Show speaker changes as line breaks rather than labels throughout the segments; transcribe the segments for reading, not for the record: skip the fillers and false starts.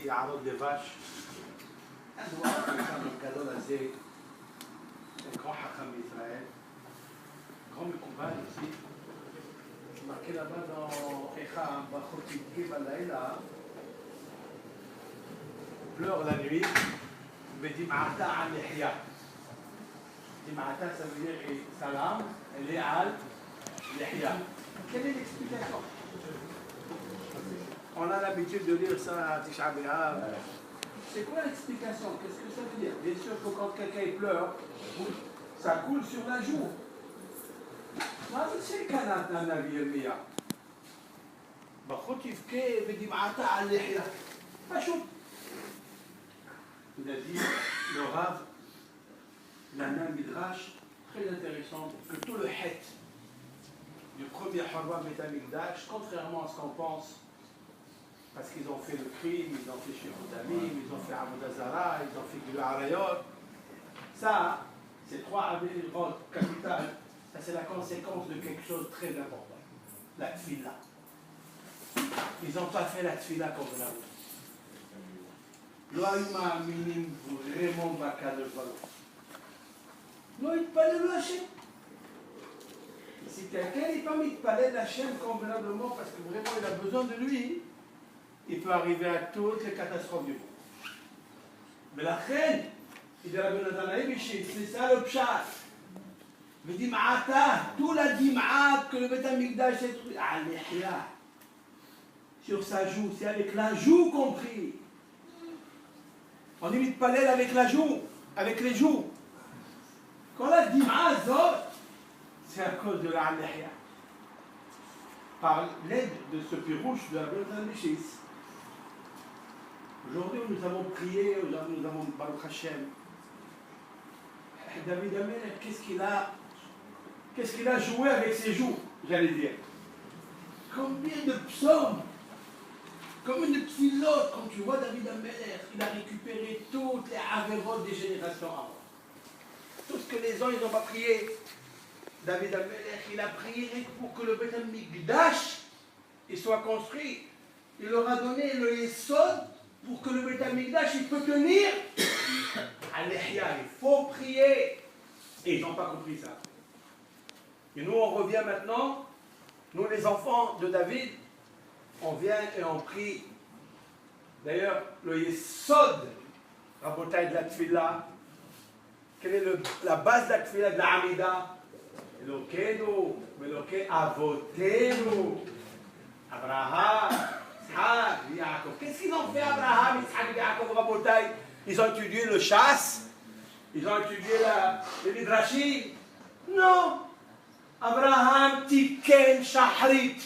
يعرض لي فاش عنده واحد كان الكادو لازي grand حكم إسرائيل grand מקובל ici marqué là-bas dans Echa Bachoti Giva Laïla pleure la nuit بدمعتها عن لحية دمعتها ça veut dire sa larme elle est à لحية. Quelle est l'explication? On a l'habitude de lire ça à Tisha B'Av. C'est quoi l'explication? Qu'est-ce que ça veut dire? Bien sûr que quand quelqu'un pleure, ça coule sur la joue. מה זה שכאן הנביא ירמיה? בחוט יבכה ודמעתה על לחיה. פשוט. Il a dit, le Rav, l'Anna Midrash, très intéressant, que tout le het du premier Harva Beth Amikdash, contrairement à ce qu'on pense, parce qu'ils ont fait le crime, ils ont fait Shirut Damim, ils ont fait Avodah Zara, ils ont fait du Arayot, ça, ces trois avénements capitales, ça c'est la conséquence de quelque chose de très important, la tfila. Ils n'ont pas fait la tfila comme on a dit. לא היו מאמינים vraiment בקדוש ברוך הוא. לא התפללו להשם. Si quelqu'un n'est pas מתפלל להשם convenablement parce que vraiment il a besoin de lui, il peut arriver à toutes les catastrophes du monde. ולכן, il dit רבי נתן האיבישי, c'est ça le pshat. ודמעתה, tout la דמעה que le בית המקדש est détruit, à l'ihya, sur sa joue, c'est avec la joue compris. On dit mitpalel avec la joue, avec les joues. Quand la dima zot, c'est à cause de la lihya. Par l'aide de ce pirouche de la Beth Mishis. Aujourd'hui, nous avons prié, aujourd'hui, nous avons Baruch Hashem. David Amelech, qu'est-ce qu'il a joué avec ses joues, j'allais dire. Combien de psaumes? Comme une pilote, quand tu vois David Amelech, il a récupéré toutes les avérotes des générations avant. Tout ce que les gens ils n'ont pas prié. David Amelech, il a prié pour que le Beth Amikdash soit construit. Il leur a donné le Yesod pour que le Beth Amikdash il peut tenir. Alehia, il faut prier. Et ils n'ont pas compris ça. Et nous, on revient maintenant, nous les enfants de David, on vient et on prie. D'ailleurs, le Yesod, Rabotai de la Tfila, quelle est la base de la Tfila de la Hamida? Elokeinu, Eloke Avotenu, Abraham, Yitzhak, Yaakov. Qu'est-ce qu'ils ont fait Abraham, Yitzhak, Yaakov, Rabotai? Ils ont étudié le chasse, ils ont étudié les midrashim. Non! Abraham Tiken Shahrit.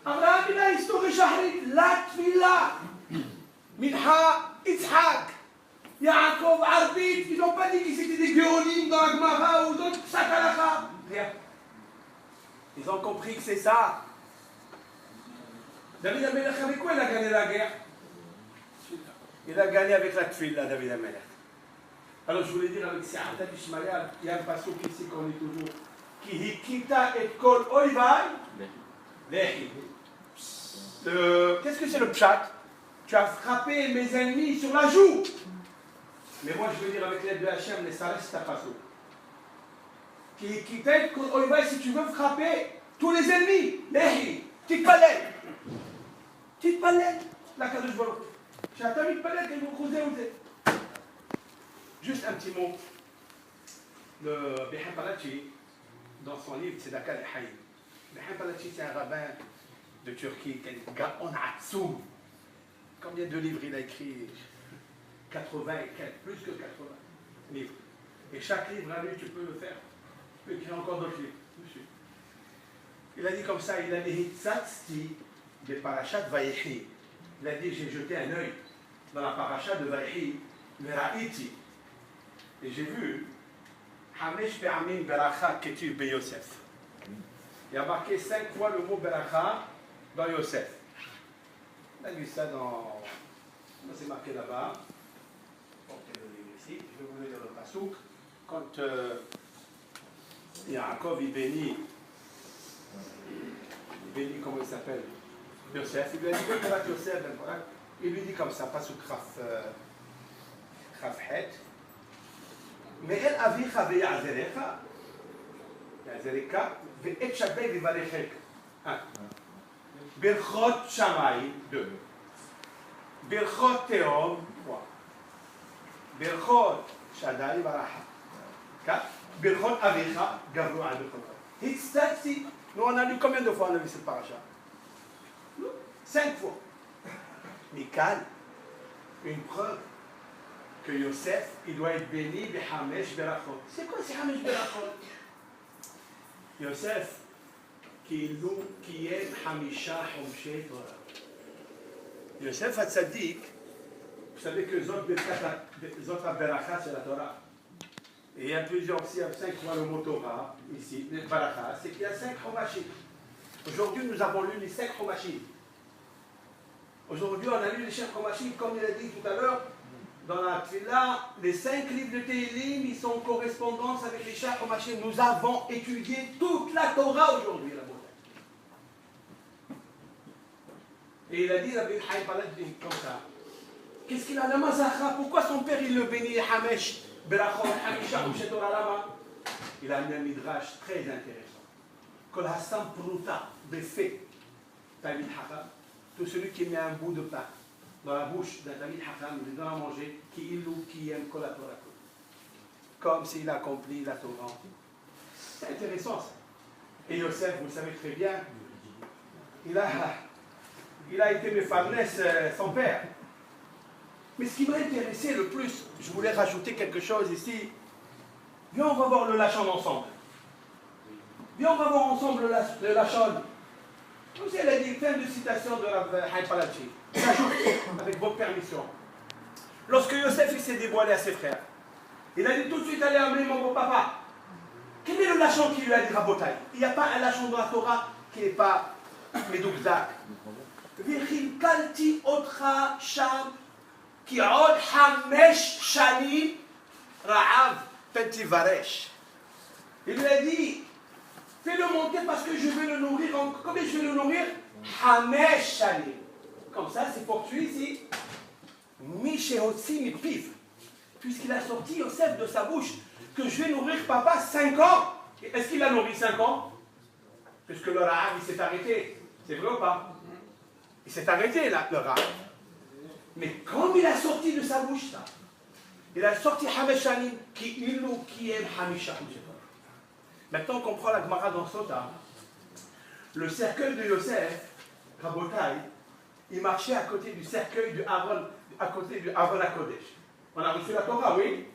Abraham, il a historié Shahrit, la Tfila, Minha, Yitzhak, Yaakov, Arbit, ils n'ont pas dit qu'ils étaient des Géonim dans la Gemara ou dans Sakalaka. Rien. Ils ont compris que c'est ça. David Amelech, avec quoi il a gagné la guerre? Il a gagné avec la Tfila, David Amelech. Alors je voulais dire avec Se'atat Ishmael, il y a un passage ici qu'on lit toujours. Ki hikita et kol oivai, lehi. Qu'est-ce que c'est le pshat? Tu as frappé mes ennemis sur la joue. Mais moi je veux dire avec l'aide de Hachem, ça reste à passo. Si tu veux frapper tous les ennemis, titpalel. Titpalel. La Kadosh Baruch. J'attends titpalel qu'elle vous croisez ou juste un petit mot. Le Behem Palachi, dans son livre Tzedaka al-Hayy. Behem Palachi, c'est un rabbin de Turquie, Gaon Atsoum. Combien de livres il a écrit? 80 et quelques, plus que 80 livres. Et chaque livre à lui, tu peux le faire. Tu peux écrire encore d'autres livres. Il a dit comme ça, il a dit Hitzatzti de Parashat Vayechi. Il a dit, j'ai jeté un œil dans la Parashat de Vayechi, Veraiti. Et j'ai vu Hamesh Be'amin Beracha Ketu Be Yosef. Il a marqué 5 fois le mot Beracha dans Yosef. On a vu ça dans. C'est marqué là-bas. Portez le livre ici. Je vais vous lire le pasouk. Quand Yaakov il bénit, comment il s'appelle? Yosef. Il lui a dit que Yosef, il lui dit comme ça, pas sous Kraf Het. Mais elle avicha ve'yazerecha, yazereka, ve'et shabei vivalechek. Birchot Shamay, 2. Birchot Teom, 3. Birchot Shaddai Baraha, 4. Birchot Avicha, Gavru al Birchot. Hitztatsi, nous on a lu combien de fois on a vu cette paracha? 5 fois. Mikal, une preuve que Yosef, il doit être béni de Hamesh Berachot. C'est quoi ces Hamesh Berachot? Yosef, qui est Hamisha Homshe Torah. Yosef Hatzadik, vous savez que Zot Beracha, c'est la Torah. Et il y a plusieurs, s'il y a 5 fois le mot Torah, ici, Beracha, c'est qu'il y a 5 Chomashim. Aujourd'hui, nous avons lu les 5 Chomashim. Aujourd'hui, on a lu les 5 Chomashim, comme il a dit tout à l'heure, dans la Tfila, les 5 livres de Tehillim, ils sont en correspondance avec les 5 Chomashim. Nous avons étudié toute la Torah aujourd'hui, la beauté. Et il a dit, Rabbi Chaim Palad, comme ça. Qu'est-ce qu'il a, la Mazacha? Pourquoi son père, il le bénit, Hamesh, Berachot, Hamisha, Homshe Torah, là-bas? Il a mis un midrash très intéressant. Kol Hassam Pruta, Befé, Talmid Chacham, tout celui qui met un bout de pain dans la bouche d'un Talmid Chacham, il lui donne à manger, qui ilou, qui aime Kol HaTorah. Comme s'il accomplit la Torah. C'est intéressant ça. Et Yosef, vous le savez très bien, il a été méfarnès, son père. Mais ce qui m'a intéressé le plus, je voulais rajouter quelque chose ici. Viens, on va voir le Lachon ensemble. Viens, on va voir ensemble le Lachon. Vous avez dit, fin de citation de Rav Chaim Palati. J'ajoute, avec votre permission. Lorsque Yosef il s'est dévoilé à ses frères, il a dit tout de suite, allez amener mon beau-papa. Quel est le Lachon qui lui a dit Rabotai? Il n'y a pas un Lachon dans la Torah qui n'est pas Medoukzak. Vichil kalti otra sham ki od hamesh shani ra'av petivaresh. Il lui a dit, fais-le monter parce que je vais le nourrir. Combien je vais le nourrir? Hamesh shani. Comme ça, c'est poursuivi ici. Mishehotsi mipiv. Puisqu'il a sorti Yosef de sa bouche, que je vais nourrir papa 5 ans. Est-ce qu'il a nourri 5 ans? Puisque le ra'av, il s'est arrêté. C'est vrai ou pas? Il s'est arrêté là, le ra'av. Mais comme il a sorti de sa bouche ça, il a sorti Hameshanim, qui aime Hamisha. Maintenant on comprend la Gemara dans Sota. Le cercueil de Yosef, Rabotai, il marchait à côté du cercueil de Aaron, à côté du Aaron HaKodesh. On a reçu la Torah, oui.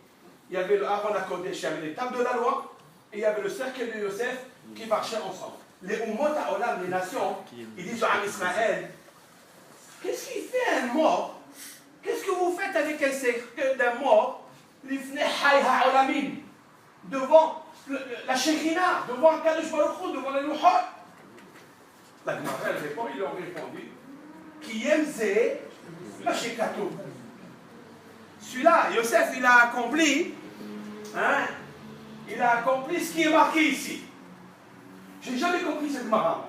Il y avait le Aaron HaKodesh, il y avait les tables de la loi, et il y avait le cercueil de Yosef qui marchaient ensemble. Les Ummot HaOlam, les nations, ils disent à Israël, qu'est-ce qu'il fait un mort? Qu'est-ce que vous faites avec un cercueil d'un mort? L'ifnei Hay HaOlamim, devant la Shekhina, devant Kadosh Baruch Hu, devant les Luchot. La Gemara répond, ils ont répondu, qui aime Zé, la Shekatou. Celui-là, Yosef, il a accompli, hein, il a accompli ce qui est marqué ici. Je n'ai jamais compris cette Gemara.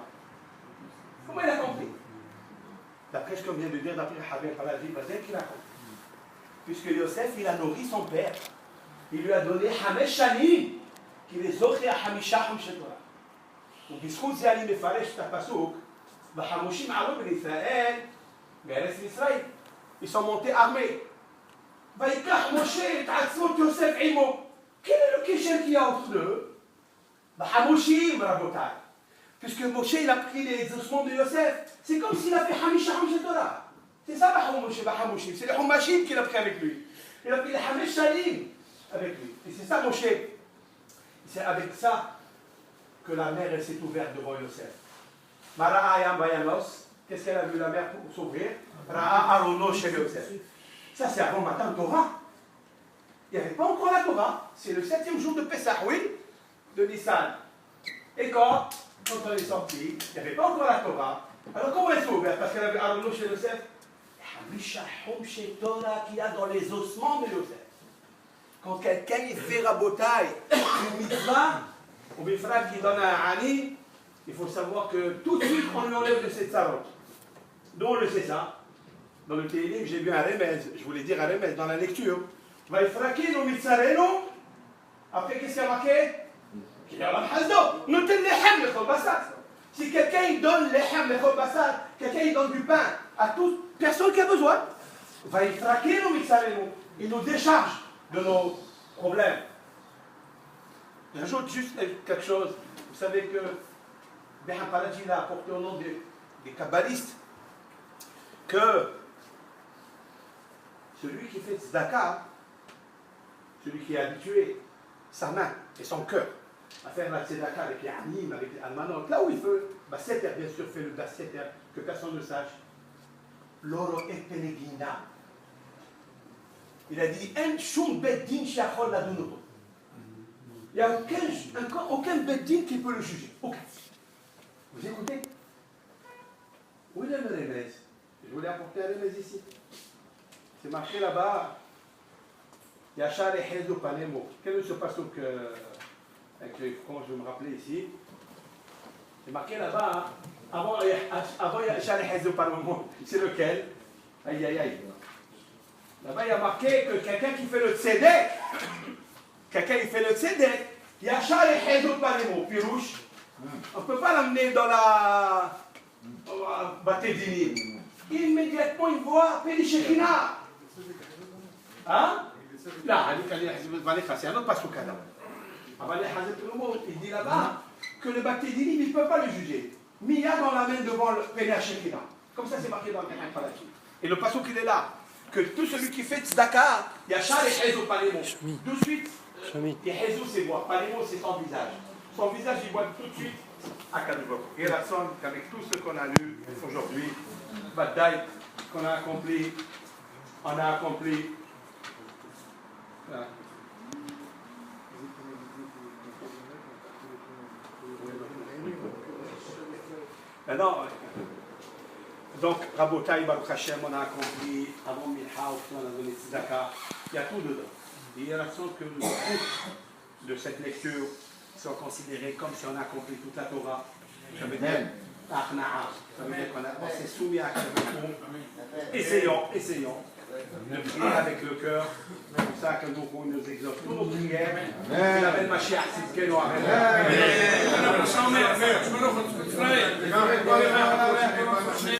Comment il a compris? D'après ce qu'on vient de dire, d'après Habib Paladi, peut-être qu'il a compris. Puisque Yosef, il a nourri son père. Il lui a donné Hamesh Shani, qui les offre à Hamisha Homshe Torah. Donc, בזכות זה אני מפרש את הפסוק, והחמושים עלו בני ישראל בארץ מצרים. Ils sont montés armés. ויקח משה את עצמות יוסף עמו. Quel est le kécher qu'il y a entre eux? בחמושים, רבותיי. Puisque Moshe, il a pris les ossements de Yosef, c'est comme s'il a fait Hamisha Homshe Torah. C'est ça, Bahamouchim. C'est les Homashim qu'il a pris avec lui. Il a pris les Hamesh Shalim avec lui. Et c'est ça, Moshe. C'est avec ça que la mer s'est ouverte devant Yosef. Mara'a Ayam Bayanos, qu'est-ce qu'elle a vu la mer pour s'ouvrir? Ra'a Arono chez Yosef. Ça, c'est avant matin Torah. Il n'y avait pas encore la Torah. C'est le 7e jour de Pessah, oui, de Nissan. Et quand on est sorti, il n'y avait pas encore la Torah. Alors comment elle s'est ouverte? Parce qu'elle avait Arono chez Yosef. Hamisha Homshe Torah qu'il y a dans les ossements de Yosef. Quand quelqu'un il fait rabotaille, une mitzvah, ou une frère qui donne un ani, il faut savoir que tout de suite on lui enlève de cette sarote. D'où on le sait ça? dans le Télim, j'ai vu un remez, je voulais dire un remez dans la lecture. Vaïfrakinu mitzarenu. Après, qu'est-ce qu'il y a marqué? Qu'il y a la hasdo. Notez les hem, les chobassat. Si quelqu'un il donne les hem, les chobassat, quelqu'un il donne du pain à toute personne qui a besoin, vaïfrakinu mitzarenu. Il nous décharge de nos problèmes. J'ajoute juste quelque chose. Vous savez que Behan Palaji l'a apporté au nom des kabbalistes que celui qui fait tzedaka, celui qui est habitué sa main et son cœur à faire la tzedaka avec les anim, avec les almanot, là où il veut, basseter, bien sûr, fait le basseter, que personne ne sache. L'oro et penegina. Il a dit en shum beddin shachol ladunoto. Il n'y a aucun beddin qui peut le juger. Aucun. Vous écoutez? Où est le remez? Je voulais apporter un remez ici. C'est marqué là-bas. Yachar et Hezo Panemo. Quel est ce passage comment je vais me rappeler ici? C'est marqué là-bas. Avant Yachar et Hezo Panemo. C'est lequel? Aïe aïe aïe. Là-bas il y a marqué que quelqu'un qui fait le tzedek. Quelqu'un qui fait le tzedek. Yachar et Hezo Panemo. Pirouche. On ne peut pas l'amener dans la Batédini. Immédiatement, il voit Pélichekina. Hein? Là, c'est un autre passage. Il dit là-bas que le Batédini, il ne peut pas le juger. Mia dans la main devant le Pélichekina. Comme ça, c'est marqué dans le Behan Palaji. Et le passage qu'il est là, que tout celui qui fait tzedaka, il y a Char et Hezo Panemo. De suite, et Hezo, c'est voix. Panemo, c'est son visage. Son visage, il voit tout de suite à Kadubok. Et la somme qu'avec tout ce qu'on a lu aujourd'hui, bataille qu'on a accompli, on a accompli. Voilà. Maintenant, donc, Rabotaï, Baruch Hashem, on a accompli, avant Milha, on a donné Tzedaka, il y a tout dedans. Et il y a la sorte que le fruit de cette lecture sont considérés comme si on a accompli toute la Torah. Ça veut dire, ça veut dire qu'on s'est soumis à Kadosh. Essayons de prier avec le cœur. C'est pour ça que nous exauce tous nos prières. C'est la belle Mashiach, c'est ce qu'elle doit faire.